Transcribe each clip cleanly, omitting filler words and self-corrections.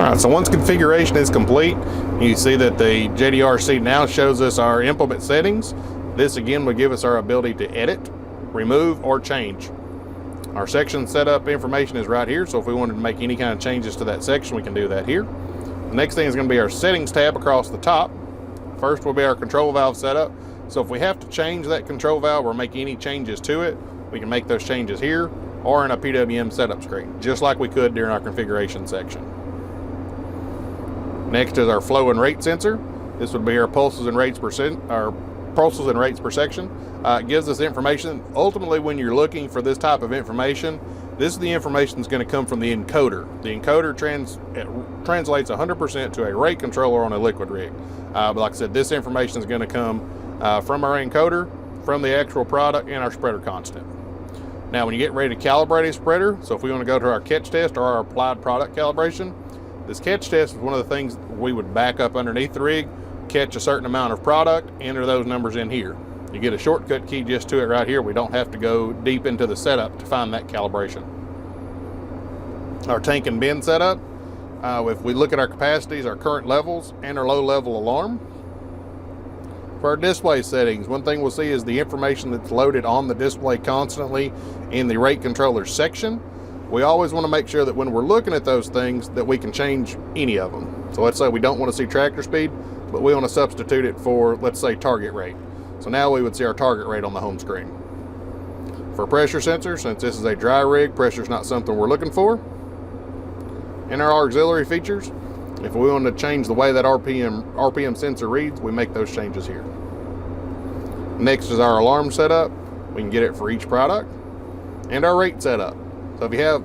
Alright, so once configuration is complete, you see that the JDRC now shows us our implement settings. This again will give us our ability to edit, remove, or change. Our section setup information is right here, so if we wanted to make any kind of changes to that section, we can do that here. The next thing is going to be our settings tab across the top. First will be our control valve setup. So if we have to change that control valve or make any changes to it, we can make those changes here or in a PWM setup screen, just like we could during our configuration section. Next is our flow and rate sensor. This would be our pulses and rates per section. It gives us information. Ultimately, when you're looking for this type of information, this is the information that's going to come from the encoder. The encoder translates 100% to a rate controller on a liquid rig. But like I said, this information is going to come from our encoder, from the actual product, and our spreader constant. Now, when you get ready to calibrate a spreader, so if we want to go to our catch test or our applied product calibration, this catch test is one of the things we would back up underneath the rig, catch a certain amount of product, enter those numbers in here. You get a shortcut key just to it right here. We don't have to go deep into the setup to find that calibration. Our tank and bin setup, if we look at our capacities, our current levels, and our low level alarm. For our display settings, one thing we'll see is the information that's loaded on the display constantly in the rate controller section. We always want to make sure that when we're looking at those things that we can change any of them. So let's say we don't want to see tractor speed, but we want to substitute it for, let's say, target rate. So now we would see our target rate on the home screen. For pressure sensor, since this is a dry rig, pressure is not something we're looking for. In our auxiliary features, if we want to change the way that RPM sensor reads, we make those changes here. Next is our alarm setup. We can get it for each product. And our rate setup. So if you have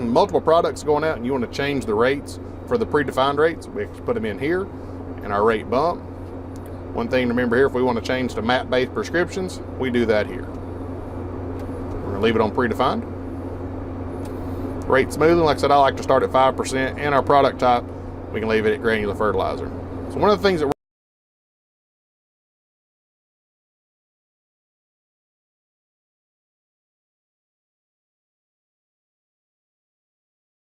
multiple products going out and you want to change the rates for the predefined rates, we have to put them in here in our rate bump. One thing to remember here, if we want to change to map-based prescriptions, we do that here. We're going to leave it on predefined. Rate smoothing, like I said, I like to start at 5%, and our product type, we can leave it at granular fertilizer. So one of the things that